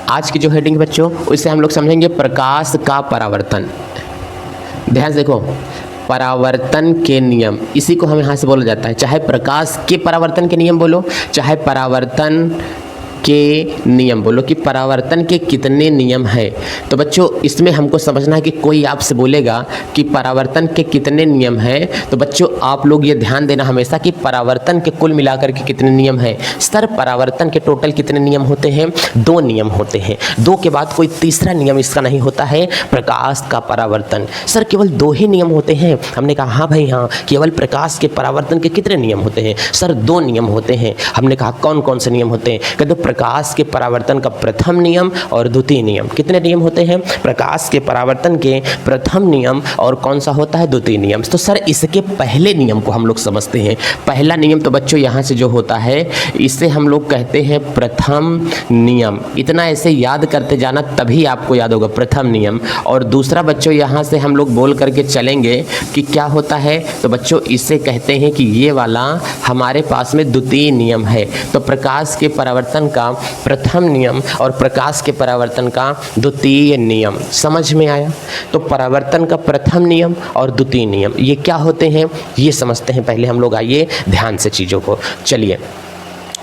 आज की जो हेडिंग बच्चों, उससे हम लोग समझेंगे प्रकाश का परावर्तन। ध्यान से देखो, परावर्तन के नियम, इसी को हम यहाँ से बोला जाता है, चाहे प्रकाश के परावर्तन के नियम बोलो, चाहे परावर्तन के नियम बोलो, कि परावर्तन के कितने नियम हैं। तो बच्चों इसमें हमको समझना है कि कोई आपसे बोलेगा कि परावर्तन के कितने नियम हैं, तो बच्चों आप लोग ये ध्यान देना हमेशा कि परावर्तन के कुल मिलाकर के कितने नियम हैं। सर परावर्तन के टोटल कितने नियम होते हैं? 2 नियम होते हैं। 2 के बाद कोई तीसरा नियम इसका नहीं होता है, प्रकाश का परावर्तन। सर केवल 2 ही नियम होते हैं? हमने कहा हाँ भाई हाँ, केवल प्रकाश के परावर्तन के कितने नियम होते हैं? सर 2 नियम होते हैं। हमने कहा कौन कौन से नियम होते हैं? कहते प्रकाश के परावर्तन का प्रथम नियम और द्वितीय नियम। कितने नियम होते हैं? प्रकाश के परावर्तन के प्रथम नियम और कौन सा होता है? द्वितीय नियम। तो सर इसके पहले नियम को हम लोग समझते हैं। पहला नियम तो बच्चों यहाँ से जो होता है, इसे हम लोग कहते हैं प्रथम नियम। इतना ऐसे याद करते जाना, तभी आपको याद होगा प्रथम नियम। और दूसरा बच्चों यहाँ से हम लोग बोल करके चलेंगे कि क्या होता है, तो बच्चों इसे कहते हैं कि ये वाला हमारे पास में द्वितीय नियम है। तो प्रकाश के परावर्तन का प्रथम नियम और प्रकाश के परावर्तन का द्वितीय नियम। समझ में आया? तो परावर्तन का प्रथम नियम और द्वितीय नियम ये क्या होते हैं, ये समझते हैं पहले हम लोग। आइए ध्यान से चीज़ों को, चलिए।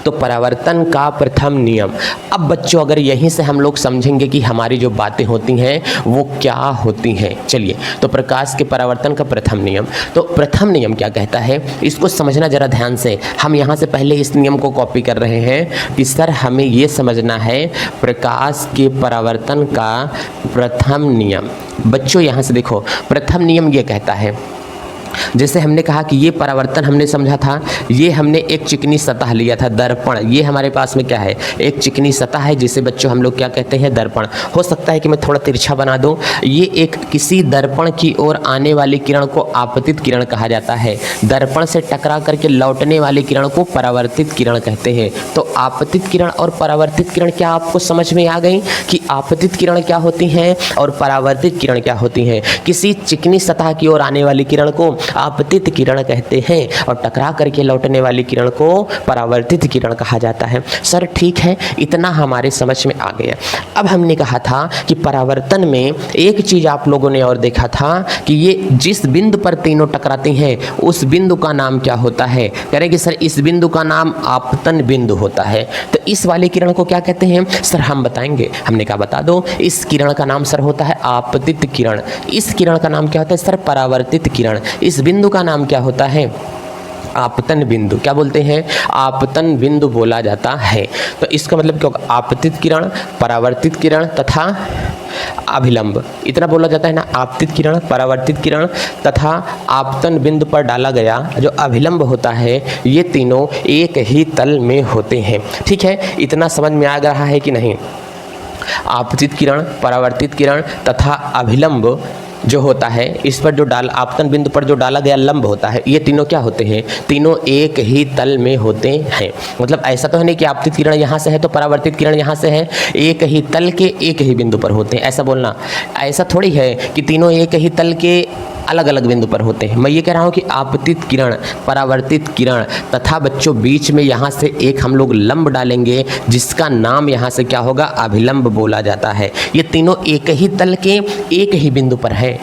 तो परावर्तन का प्रथम नियम। अब बच्चों अगर यहीं से हम लोग समझेंगे कि हमारी जो बातें होती हैं वो क्या होती हैं। चलिए, तो प्रकाश के परावर्तन का प्रथम नियम, तो प्रथम नियम क्या कहता है, इसको समझना जरा ध्यान से। हम यहाँ से पहले इस नियम को कॉपी कर रहे हैं कि सर हमें ये समझना है प्रकाश के परावर्तन का प्रथम नियम। बच्चों यहाँ से देखो, प्रथम नियम ये कहता है, जैसे हमने कहा कि ये परावर्तन हमने समझा था, ये हमने एक चिकनी सतह लिया था, दर्पण। ये हमारे पास में क्या है? एक चिकनी सतह है, जिसे बच्चों हम लोग क्या कहते हैं? दर्पण। हो सकता है कि मैं थोड़ा तिरछा बना दूं। ये एक किसी दर्पण की ओर आने वाली किरण को आपतित किरण कहा जाता है। दर्पण से टकरा करके लौटने वाली किरण को परावर्तित किरण कहते हैं। तो आपतित किरण और परावर्तित किरण क्या आपको समझ में आ गई कि आपतित किरण क्या होती हैं और परावर्तित किरण क्या होती हैं? किसी चिकनी सतह की ओर आने वाली किरण को आपतित किरण कहते हैं और टकरा करके लौटने वाली किरण को परावर्तित किरण कहा जाता है। सर ठीक है, इतना हमारे समझ में आ गया। अब हमने कहा था कि परावर्तन में एक चीज आप लोगों ने और देखा था कि ये जिस बिंदु पर तीनों टकराती हैं उस बिंदु का नाम क्या होता है? करेंगे सर इस बिंदु का नाम आपतन बिंदु होता है। तो इस वाले किरण को क्या कहते हैं? सर हम बताएंगे। हमने कहा बता दो, इस किरण का नाम सर होता है आपतित किरण। इस किरण का नाम क्या होता है? सर परावर्तित किरण। इस बिंदु का नाम क्या होता है? आपतन बिंदु। क्या बोलते हैं? आपतन बिंदु बोला जाता है। तो इसका मतलब क्या होगा? आपतित किरण, परावर्तित किरण तथा अभिलंब, इतना बोला जाता है ना। आपतित किरण, परावर्तित किरण तथा आपतन बिंदु पर डाला गया जो अभिलंब होता है, ये तीनों एक ही तल में होते हैं। ठीक है, इतना समझ में आ रहा है कि नहीं? आपतित किरण, परावर्तित किरण तथा अभिलंब जो होता है, इस पर जो आपतन बिंदु पर जो डाला गया लंब होता है, ये तीनों क्या होते हैं? तीनों एक ही तल में होते हैं। मतलब ऐसा तो है नहीं कि आपतित किरण यहाँ से है तो परावर्तित किरण यहाँ से है, एक ही तल के एक ही बिंदु पर होते हैं। ऐसा बोलना, ऐसा थोड़ी है कि तीनों एक ही तल के अलग अलग बिंदु पर होते हैं। मैं ये कह रहा हूँ कि आपतित किरण, परावर्तित किरण तथा बच्चों बीच में यहाँ से एक हम लोग लंब डालेंगे, जिसका नाम यहाँ से क्या होगा? अभिलंब बोला जाता है। ये तीनों एक ही तल के एक ही बिंदु पर है।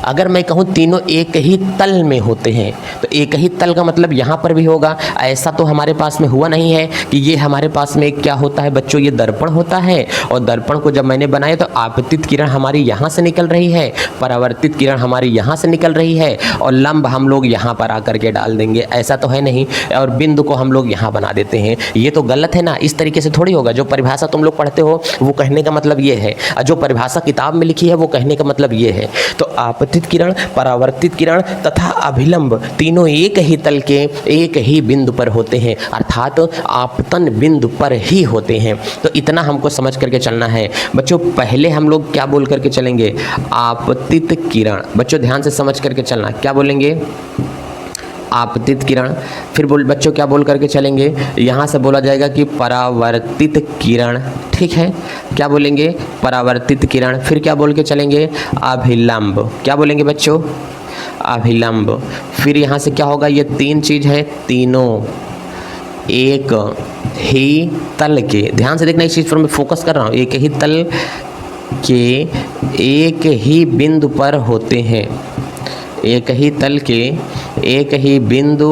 अगर मैं कहूँ तीनों एक ही तल में होते हैं, तो एक ही तल का मतलब यहाँ पर भी होगा। ऐसा तो हमारे पास में हुआ नहीं है कि ये हमारे पास में क्या होता है बच्चों? ये दर्पण होता है, और दर्पण को जब मैंने बनाया तो आपतित किरण हमारी यहाँ से निकल रही है, परावर्तित किरण हमारी यहाँ से निकल रही है, और लंब हम लोग यहाँ पर आकर के डाल देंगे। ऐसा तो है नहीं, और बिंदु को हम लोग यहाँ बना देते हैं। ये तो गलत है ना। इस तरीके से थोड़ी होगा। जो परिभाषा तुम लोग पढ़ते हो वो कहने का मतलब ये है, और जो परिभाषा किताब में लिखी है वो कहने का मतलब ये है। तो आपतित किरण, परावर्तित किरण तथा अभिलंब तीनों एक ही तल के एक ही बिंदु पर होते हैं, अर्थात आपतन बिंदु पर ही होते हैं। तो इतना हमको समझ करके चलना है बच्चों। पहले हम लोग क्या बोल करके चलेंगे? आपतित किरण। बच्चों ध्यान से समझ करके चलना, क्या बोलेंगे? आपतित किरण। फिर बच्चों क्या बोल करके चलेंगे? यहाँ से बोला जाएगा कि परावर्तित किरण। ठीक है, क्या बोलेंगे? परावर्तित किरण। फिर क्या बोल के चलेंगे? अभिलंब। क्या बोलेंगे बच्चों? अभिलंब। फिर यहाँ से क्या होगा? ये 3 चीज़ है, तीनों एक ही तल के, ध्यान से देखना इस चीज़ पर मैं फोकस कर रहा हूँ, एक ही तल के एक ही बिंदु पर होते हैं, एक ही तल के एक ही बिंदु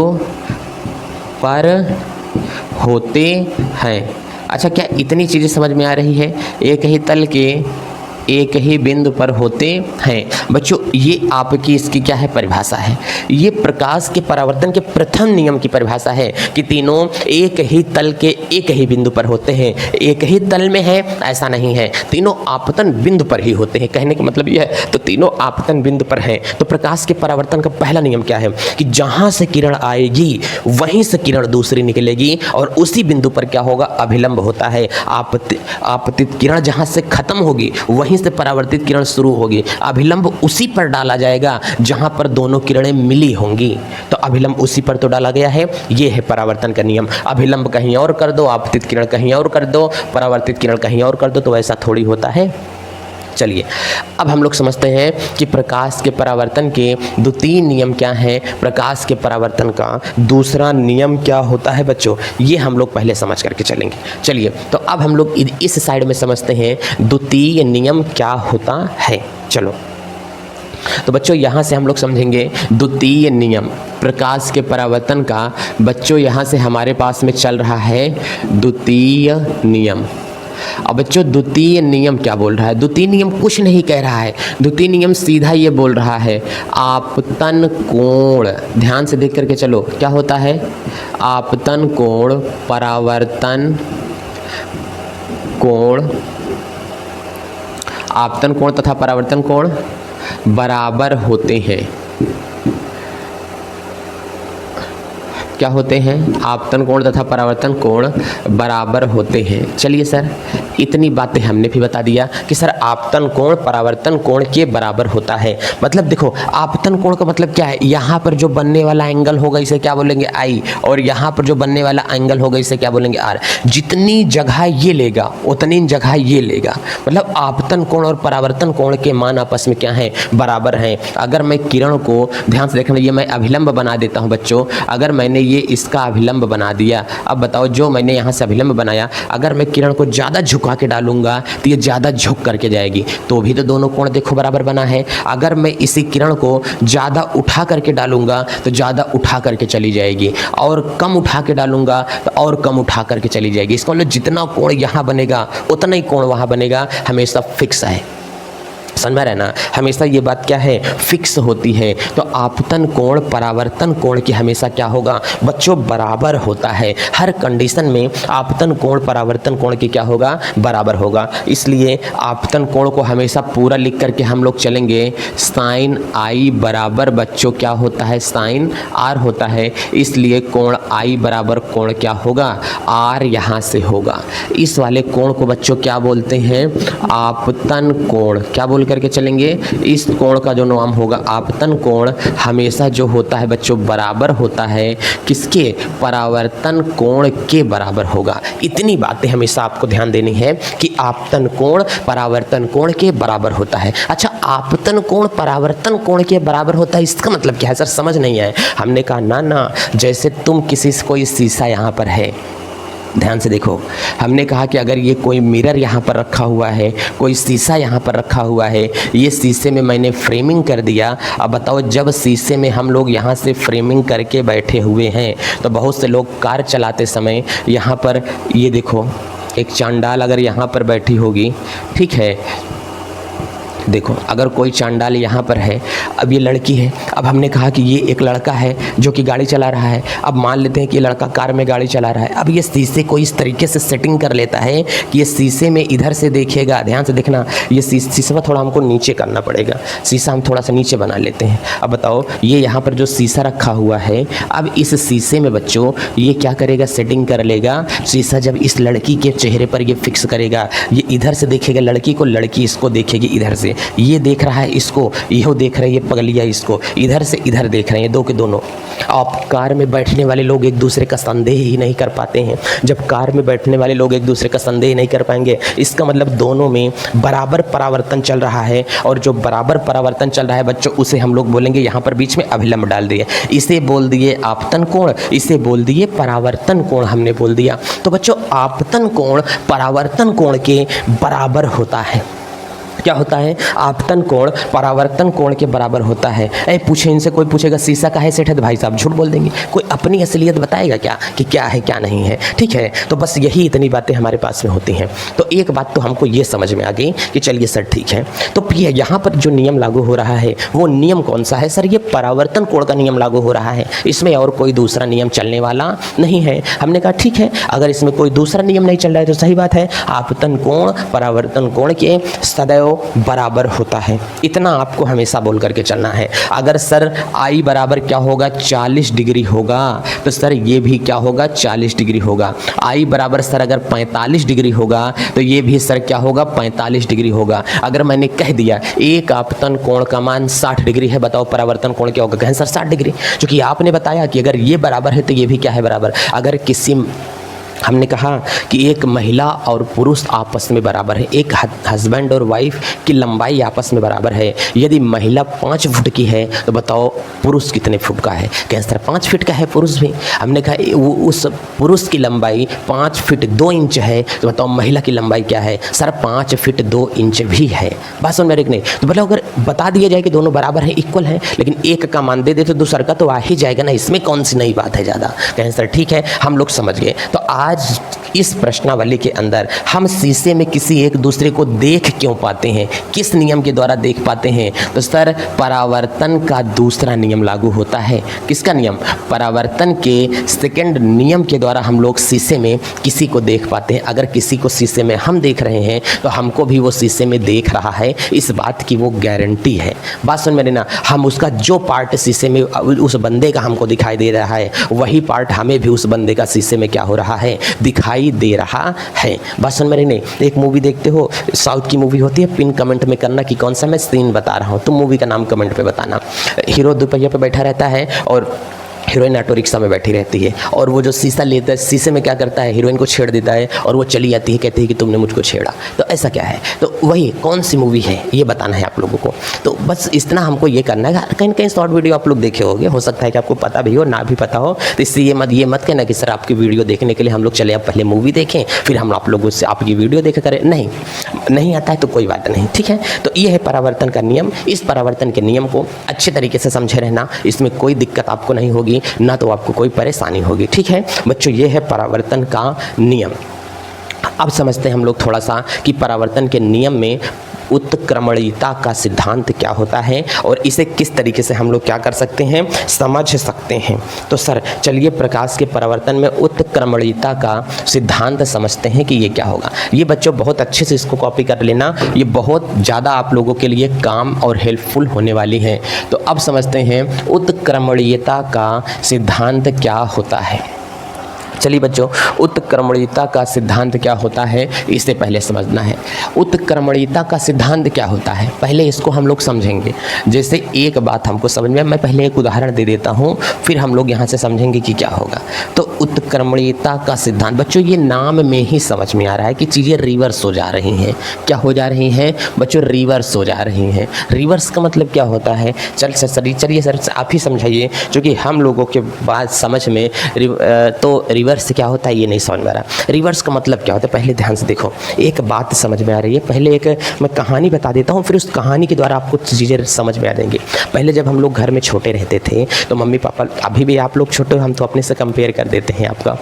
पर होते हैं। अच्छा, क्या इतनी चीज़ें समझ में आ रही है? एक ही तल के एक ही बिंदु पर होते हैं। बच्चों ये आपकी इसकी क्या है परिभाषा है, ये प्रकाश के परावर्तन के प्रथम नियम की परिभाषा है कि तीनों एक ही तल के एक ही बिंदु पर होते हैं। एक ही तल में है ऐसा नहीं है, तीनों आपतन बिंदु पर ही होते हैं। कहने का मतलब यह है तो तीनों आपतन बिंदु पर हैं। तो प्रकाश के परावर्तन का पहला नियम क्या है कि जहाँ से किरण आएगी वहीं से किरण दूसरी निकलेगी और उसी बिंदु पर क्या होगा, अभिलंब होता है। आपतित किरण जहाँ से खत्म होगी वहीं से परावर्तित किरण शुरू होगी, अभिलंब उसी पर डाला जाएगा जहां पर दोनों किरणें मिली होंगी। तो अभिलंब उसी पर तो डाला गया है, ये है परावर्तन का नियम। अभिलंब कहीं और कर दो, आपतित किरण कहीं और कर दो, परावर्तित किरण कहीं और कर दो, तो ऐसा थोड़ी होता है। चलिए अब हम लोग समझते हैं कि प्रकाश के परावर्तन के द्वितीय नियम क्या है, प्रकाश के परावर्तन का दूसरा नियम क्या होता है बच्चों, ये हम लोग पहले समझ करके चलेंगे। चलिए तो अब हम लोग इस साइड में समझते हैं द्वितीय नियम क्या होता है। चलो तो बच्चों यहाँ से हम लोग समझेंगे द्वितीय नियम प्रकाश के परावर्तन का। बच्चों यहाँ से हमारे पास में चल रहा है द्वितीय नियम। अब बच्चों द्वितीय नियम क्या बोल रहा है? द्वितीय नियम कुछ नहीं कह रहा है, द्वितीय नियम सीधा ये बोल रहा है आपतन कोण। ध्यान से देख करके चलो, क्या होता है? आपतन कोण, परावर्तन कोण, आपतन कोण तथा परावर्तन कोण बराबर होते हैं। क्या होते हैं? आपतन कोण तथा परावर्तन कोण बराबर होते हैं। चलिए सर इतनी बातें हमने भी बता दिया कि सर आपतन कोण परावर्तन कोण के बराबर होता है। मतलब देखो आपतन कोण का मतलब क्या है, यहाँ पर जो बनने वाला एंगल होगा इसे क्या बोलेंगे आई, और यहाँ पर जो बनने वाला एंगल होगा इसे क्या बोलेंगे आर। जितनी जगह ये लेगा उतनी जगह ये लेगा, मतलब आपतन कोण और परावर्तन कोण के मान आपस में क्या है, बराबर हैं। अगर मैं किरण को, ध्यान से देखना, ये मैं अभिलंब बना देता हूँ बच्चों, अगर मैंने ये इसका अभिलंब बना दिया, अब बताओ जो मैंने यहाँ से अभिलंब बनाया, अगर मैं किरण को ज़्यादा झुका के डालूंगा तो ये ज़्यादा झुक करके जाएगी, तो भी तो दोनों कोण देखो बराबर बना है। अगर मैं इसी किरण को ज़्यादा उठा करके डालूंगा तो ज़्यादा उठा करके चली जाएगी, और कम उठा के डालूंगा तो और कम उठा करके चली जाएगी। इसका मतलब जितना कोण यहाँ बनेगा उतना ही कोण वहाँ बनेगा, हमेशा फिक्स है। समझ में रहना, हमेशा ये बात क्या है, फिक्स होती है। तो आपतन कोण परावर्तन कोण की हमेशा क्या होगा बच्चों, बराबर होता है। हर कंडीशन में आपतन कोण परावर्तन कोण की क्या होगा, बराबर होगा। इसलिए आपतन कोण को हमेशा पूरा लिख करके हम लोग चलेंगे, साइन आई बराबर बच्चों क्या होता है, साइन आर होता है। इसलिए कोण आई बराबर कोण क्या होगा, आर यहाँ से होगा। इस वाले कोण को बच्चों क्या बोलते हैं, आपतन कोण। क्या बोल करके चलेंगे, इस कोण का जो नाम होगा आपतन कोण, हमेशा जो होता है बच्चों बराबर होता है किसके, परावर्तन कोण के बराबर होगा। इतनी बातें हमेशा आपको ध्यान देनी है कि आपतन कोण परावर्तन कोण के बराबर होता है। अच्छा आपतन कोण परावर्तन कोण के बराबर होता है, इसका मतलब क्या है सर, समझ नहीं आए। हमने कहा ना, जैसे तुम किसी से, कोई शीशा यहाँ पर है, ध्यान से देखो, हमने कहा कि अगर ये कोई मिरर यहाँ पर रखा हुआ है, कोई शीशा यहाँ पर रखा हुआ है, ये शीशे में मैंने फ्रेमिंग कर दिया। अब बताओ जब शीशे में हम लोग यहाँ से फ्रेमिंग करके बैठे हुए हैं तो बहुत से लोग कार चलाते समय यहाँ पर, ये देखो एक चांडाल अगर यहाँ पर बैठी होगी, ठीक है, देखो अगर कोई चांडाल यहाँ पर है, अब ये लड़की है, अब हमने कहा कि ये एक लड़का है जो कि गाड़ी चला रहा है। अब मान लेते हैं कि ये लड़का कार में गाड़ी चला रहा है। अब ये शीशे को इस तरीके से सेटिंग कर लेता है कि ये शीशे में इधर से देखेगा, ध्यान से देखना, ये शीशा थोड़ा हमको नीचे करना पड़ेगा, शीशा हम थोड़ा सा नीचे बना लेते हैं। अब बताओ ये यहाँ पर जो शीशा रखा हुआ है, अब इस शीशे में बच्चों ये क्या करेगा, सेटिंग कर लेगा। शीशा जब इस लड़की के चेहरे पर ये फिक्स करेगा, ये इधर से देखेगा लड़की को, लड़की इसको देखेगी इधर से। ये देख रहा है इसको, यहो देख रहे हैं ये पगलिया इसको, इधर से इधर देख रहे हैं, दो के दोनों। आप कार में बैठने वाले लोग एक दूसरे का संदेह ही नहीं कर पाते हैं। जब कार में बैठने वाले लोग एक दूसरे का संदेह नहीं कर पाएंगे, इसका मतलब दोनों में बराबर परावर्तन चल रहा है। और जो बराबर परावर्तन चल रहा है बच्चों, उसे हम लोग बोलेंगे, यहाँ पर बीच में अभिलंब डाल दिए, इसे बोल दिए आपतन कोण, इसे बोल दिए परावर्तन कोण, हमने बोल दिया। तो बच्चों आपतन कोण परावर्तन कोण के बराबर होता है। क्या होता है? आपतन कोण परावर्तन कोण के बराबर होता है। पूछे इनसे, कोई पूछेगा शीशा का है सेठ है, तो भाई साहब झूठ बोल देंगे। कोई अपनी असलियत बताएगा क्या कि क्या है क्या नहीं है? ठीक है, तो बस यही इतनी बातें हमारे पास में होती हैं। तो एक बात तो हमको ये समझ में आ गई कि चलिए सर ठीक है, तो यहाँ पर जो नियम लागू हो रहा है वो नियम कौन सा है? सर ये परावर्तन कोण का नियम लागू हो रहा है, इसमें और कोई दूसरा नियम चलने वाला नहीं है। हमने कहा ठीक है, अगर इसमें कोई दूसरा नियम नहीं चल रहा है तो सही बात है, आपतन कोण परावर्तन कोण के सदैव बराबर होता है। इतना आपको हमेशा बोल करके चलना है। अगर सर आई बराबर क्या होगा? 40 डिग्री होगा, तो सर ये भी क्या होगा? 40 डिग्री होगा। आई बराबर सर अगर 45 डिग्री होगा, तो ये भी सर क्या होगा? 45 डिग्री होगा। अगर मैंने कह दिया एक आपतन कोण का मान 60 डिग्री है, बताओ परावर्तन कोण क्या होगा? कहें सर 60 डिग्री, क्योंकि आपने बताया कि अगर ये बराबर है तो ये भी क्या है? बराबर। अगर किसी हमने कहा कि एक महिला और पुरुष आपस में बराबर है, एक हस्बैंड और वाइफ की लंबाई आपस में बराबर है। यदि महिला 5 फुट की है तो बताओ पुरुष कितने फुट का है? कहें सर 5 फीट का है पुरुष भी। हमने कहा उस पुरुष की लंबाई 5 फीट 2 इंच है, तो बताओ महिला की लंबाई क्या है? सर 5 फीट 2 इंच भी है। बात समझ में नहीं? तो मतलब अगर बता दिया जाए कि दोनों बराबर है, इक्वल है, लेकिन एक का मान दे दे तो दूसरा का तो आ ही जाएगा ना, इसमें कौन सी नई बात है ज़्यादा? कहें सर ठीक है, हम लोग समझ गए। तो आज इस प्रश्नावली के अंदर हम शीशे में किसी एक दूसरे को देख क्यों पाते हैं? किस नियम के द्वारा देख पाते हैं? तो सर परावर्तन का दूसरा नियम लागू होता है। किसका नियम? परावर्तन के सेकंड नियम के द्वारा हम लोग शीशे में किसी को देख पाते हैं। अगर किसी को शीशे में हम देख रहे हैं तो हमको भी वो शीशे में देख रहा है, इस बात की वो गारंटी है। बात सुन मेरे ना, हम उसका जो पार्ट शीशे में उस बंदे का हमको दिखाई दे रहा है, वही पार्ट हमें भी उस बंदे का शीशे में क्या हो रहा है? दिखाई दे रहा है। बस सुन मेरे ने, एक मूवी देखते हो, साउथ की मूवी होती है, पिन कमेंट में करना कि कौन सा मैं सीन बता रहा हूँ, तुम मूवी का नाम कमेंट पे बताना। हीरो दुपहिया पे बैठा रहता है और हीरोइन ऑटो रिक्शा में बैठी रहती है, और वो जो शीशा लेता है, शीशे में क्या करता है? हीरोइन को छेड़ देता है और वो चली जाती है, कहती है कि तुमने मुझको छेड़ा। तो ऐसा क्या है? तो वही कौन सी मूवी है ये बताना है आप लोगों को। तो बस इतना हमको ये करना है। कहीं कहीं शॉर्ट वीडियो आप लोग देखे होंगे, हो सकता है कि आपको पता भी हो ना भी पता हो, तो इससे ये मत कहना कि सर आपकी वीडियो देखने के लिए हम लोग चले आप पहले मूवी देखें फिर हम आप लोगों से आपकी वीडियो देखा करें। नहीं आता है तो कोई बात नहीं, ठीक है। तो ये है परावर्तन का नियम। इस परावर्तन के नियम को अच्छे तरीके से समझे रहना, इसमें कोई दिक्कत आपको नहीं होगी, ना तो आपको कोई परेशानी होगी, ठीक है बच्चों। ये है परावर्तन का नियम। अब समझते हैं हम लोग थोड़ा सा कि परावर्तन के नियम में उत्क्रमणीयता का सिद्धांत क्या होता है और इसे किस तरीके से हम लोग क्या कर सकते हैं, समझ सकते हैं। तो सर चलिए प्रकाश के परावर्तन में उत्क्रमणीयता का सिद्धांत समझते हैं कि ये क्या होगा। ये बच्चों बहुत अच्छे से इसको कॉपी कर लेना, ये बहुत ज़्यादा आप लोगों के लिए काम और हेल्पफुल होने वाली है। तो अब समझते हैं उत्क्रमणीयता का सिद्धांत क्या होता है। चलिए बच्चों, उत्क्रमणीयता का सिद्धांत क्या होता है इसे पहले समझना है। उत्क्रमणीयता का सिद्धांत क्या होता है पहले इसको हम लोग समझेंगे। जैसे एक बात हमको समझ में, मैं पहले एक उदाहरण दे देता हूँ, फिर हम लोग यहाँ से समझेंगे कि क्या होगा। तो उत्क्रमणीयता का सिद्धांत बच्चों, ये नाम में ही समझ में आ रहा है कि चीज़ें रिवर्स हो जा रही हैं। क्या हो जा रही हैं बच्चों? रिवर्स हो जा रही हैं। रिवर्स का मतलब क्या होता है? चलिए सर आप ही समझाइए, क्योंकि हम लोगों के बात समझ में तो रिवर्स से क्या होता है ये नहीं समझ में आ रहा। रिवर्स का मतलब क्या होता है पहले ध्यान से देखो, एक बात समझ में आ रही है। पहले एक मैं कहानी बता देता हूँ, फिर उस कहानी के द्वारा आपको चीज़ें समझ में आ जाएंगी। पहले जब हम लोग घर में छोटे रहते थे तो मम्मी पापा, अभी भी आप लोग छोटे हो, हम तो अपने से कंपेयर कर देते हैं आपका,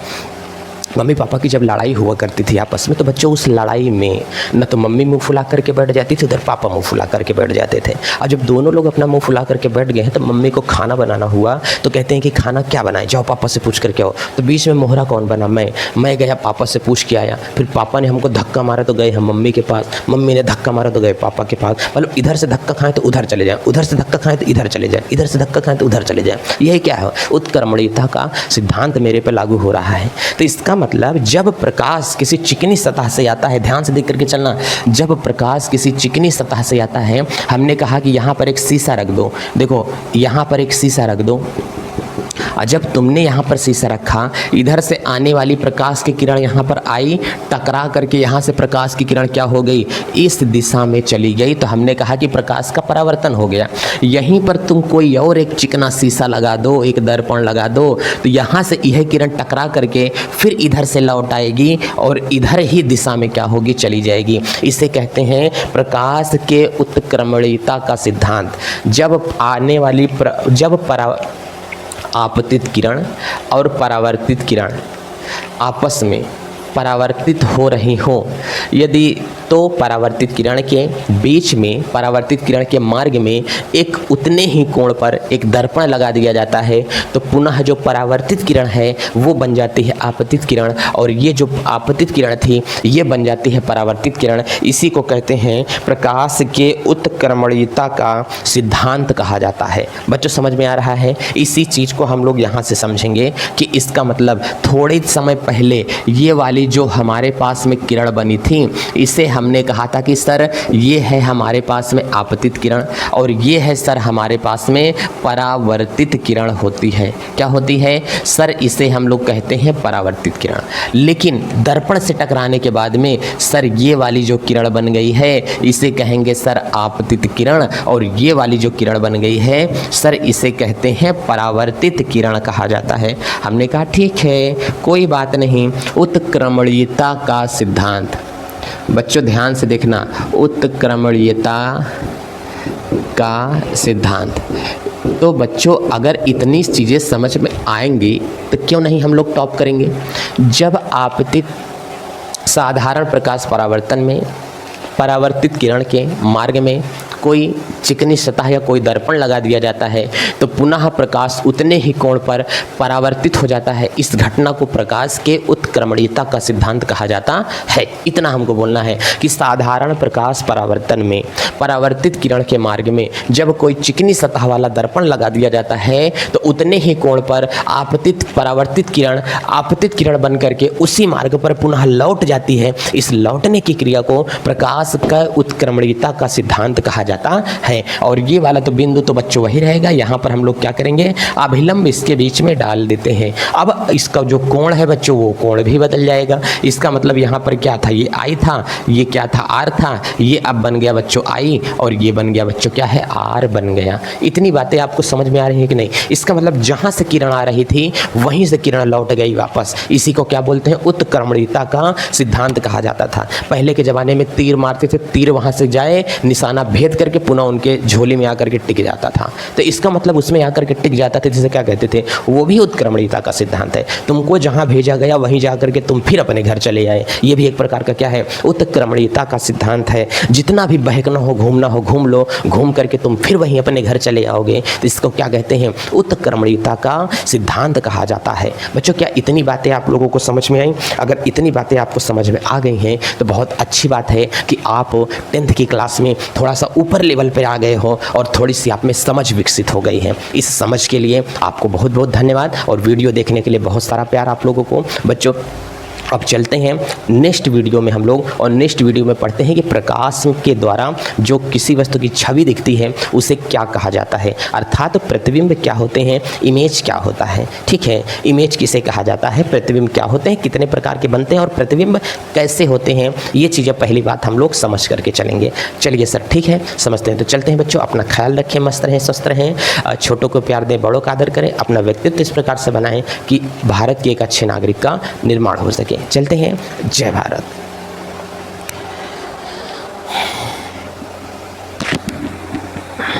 मम्मी पापा की जब लड़ाई हुआ करती थी आपस में, तो बच्चों उस लड़ाई में न तो मम्मी मुंह फुला करके बैठ जाती थी, उधर पापा मुंह फुला करके बैठ जाते थे। और जब दोनों लोग अपना मुंह फुला करके बैठ गए हैं तो मम्मी को खाना बनाना हुआ तो कहते हैं कि खाना क्या बनाए, जाओ पापा से पूछ करके आओ। तो बीच में मोहरा कौन बना? मैं गया पापा से पूछ के आया, फिर पापा ने हमको धक्का मारा तो गए हम मम्मी के पास, मम्मी ने धक्का मारा तो गए पापा के पास। मतलब इधर से धक्का खाएं तो उधर चले जाएं, उधर से धक्का खाएं तो इधर चले जाएं, इधर से धक्का खाएं तो उधर चले जाएं। यही क्या है? उत्क्रमणीयता का सिद्धांत मेरे पे लागू हो रहा है। तो इसका मतलब जब प्रकाश किसी चिकनी सतह से आता है, ध्यान से देख करके चलना, जब प्रकाश किसी चिकनी सतह से आता है, हमने कहा कि यहाँ पर एक शीशा रख दो, देखो यहाँ पर एक शीशा रख दो, और जब तुमने यहाँ पर शीशा रखा, इधर से आने वाली प्रकाश की किरण यहाँ पर आई, टकरा करके यहाँ से प्रकाश की किरण क्या हो गई, इस दिशा में चली गई, तो हमने कहा कि प्रकाश का परावर्तन हो गया। यहीं पर तुम कोई और एक चिकना शीशा लगा दो, एक दर्पण लगा दो, तो यहाँ से यह किरण टकरा करके फिर इधर से लौट आएगी और इधर ही दिशा में क्या होगी, चली जाएगी। इसे कहते हैं प्रकाश के उत्क्रमणीयता का सिद्धांत। जब आने वाली आपतित किरण और परावर्तित किरण आपस में परावर्तित हो रही हो, यदि तो परावर्तित किरण के बीच में, परावर्तित किरण के मार्ग में एक उतने ही कोण पर एक दर्पण लगा दिया जाता है, तो पुनः जो परावर्तित किरण है वो बन जाती है आपतित किरण, और ये जो आपतित किरण थी ये बन जाती है परावर्तित किरण। इसी को कहते हैं प्रकाश के उत्क्रमणीयता का सिद्धांत कहा जाता है। बच्चों समझ में आ रहा है? इसी चीज़ को हम लोग यहाँ से समझेंगे कि इसका मतलब थोड़े समय पहले ये वाली जो हमारे पास में किरण बनी थी, इसे हमने कहा था कि सर ये है हमारे पास में आपतित किरण और ये है सर हमारे पास में परावर्तित किरण होती है। क्या होती है सर? इसे हम लोग कहते हैं परावर्तित किरण। लेकिन दर्पण से टकराने के बाद में सर ये वाली जो किरण बन गई है इसे कहेंगे सर आपतित किरण, और ये वाली जो किरण बन गई है सर इसे कहते हैं परावर्तित किरण कहा जाता है। हमने कहा ठीक है, कोई बात नहीं। उत्क्रमणीयता का सिद्धांत, बच्चों ध्यान से देखना, उत्क्रमणीयता का सिद्धांत। तो बच्चों अगर इतनी चीज़ें समझ में आएंगी तो क्यों नहीं हम लोग टॉप करेंगे। जब आपतित साधारण प्रकाश परावर्तन में परावर्तित किरण के मार्ग में कोई चिकनी सतह या कोई दर्पण लगा दिया जाता है तो पुनः प्रकाश उतने ही कोण पर परावर्तित हो जाता है। इस घटना को प्रकाश के उत्क्रमणीयता का सिद्धांत कहा जाता है। इतना हमको बोलना है कि साधारण प्रकाश परावर्तन में परावर्तित किरण के मार्ग में जब कोई चिकनी सतह वाला दर्पण लगा दिया जाता है तो उतने ही कोण पर परावर्तित किरण बन करके उसी मार्ग पर पुनः लौट जाती है। इस लौटने की क्रिया को प्रकाश का उत्क्रमणीयता का सिद्धांत कहा जाता है। और ये वाला तो बिंदु तो बच्चों वही रहेगा। यहाँ पर हम लोग क्या करेंगे, अभिलंब इसके बीच में डाल देते हैं। अब इसका जो कोण है बच्चों वो कोण भी बदल जाएगा। इसका मतलब यहाँ पर क्या था, ये आई था, ये क्या था, आर था, ये अब बन गया बच्चों आई, और ये बन गया बच्चों क्या है, आर बन गया। इतनी बातें आपको समझ में आ रही है कि नहीं? इसका मतलब जहाँ से किरण आ रही थी वहीं से किरण लौट गई वापस। इसी को क्या बोलते हैं, उत्क्रमणीयता का सिद्धांत कहा जाता था। पहले के ज़माने में तीर मारते थे, तीर वहाँ से जाए निशाना भेद करके पुनः उनके झोली में आकर के टिक जाता था। तो इसका मतलब उसमें आकर के टिक जाता था, जिसे क्या कहते थे, वो भी उत्क्रमणीयता का सिद्धांत है। तुमको जहाँ भेजा गया वहीं जाकर के तुम फिर अपने घर चले आए, ये भी एक प्रकार का क्या है, उत्क्रमणीयता का सिद्धांत है। जितना भी बहकना हो, घूमना हो, घूम लो, घूम करके तुम फिर वहीं अपने घर चले आओगे। तो इसको क्या कहते हैं, उत्क्रमणीयता का सिद्धांत कहा जाता है। बच्चों क्या इतनी बातें आप लोगों को समझ में आई? अगर इतनी बातें आपको समझ में आ गई हैं तो बहुत अच्छी बात है कि आप 10th की क्लास में थोड़ा सा ऊपर लेवल पे आ गए हो और थोड़ी सी आप में समझ विकसित हो गई है। इस समझ के लिए आपको बहुत बहुत धन्यवाद, और वीडियो देखने के लिए बहुत सारा प्यार आप लोगों को। बच्चों अब चलते हैं नेक्स्ट वीडियो में हम लोग, और नेक्स्ट वीडियो में पढ़ते हैं कि प्रकाश के द्वारा जो किसी वस्तु की छवि दिखती है उसे क्या कहा जाता है, अर्थात प्रतिबिंब क्या होते हैं, इमेज क्या होता है। ठीक है, इमेज किसे कहा जाता है, प्रतिबिंब क्या होते हैं, कितने प्रकार के बनते हैं और प्रतिबिंब कैसे होते हैं, ये चीज़ें पहली बात हम लोग समझ करके चलेंगे। चलिए सर ठीक है, समझते हैं। तो चलते हैं बच्चों, अपना ख्याल रखें, मस्त रहें, स्वस्थ रहें, छोटों को प्यार दें, बड़ों का आदर करें, अपना व्यक्तित्व इस प्रकार से बनाएं कि भारत के एक अच्छे नागरिक का निर्माण हो सके। चलते हैं, जय भारत।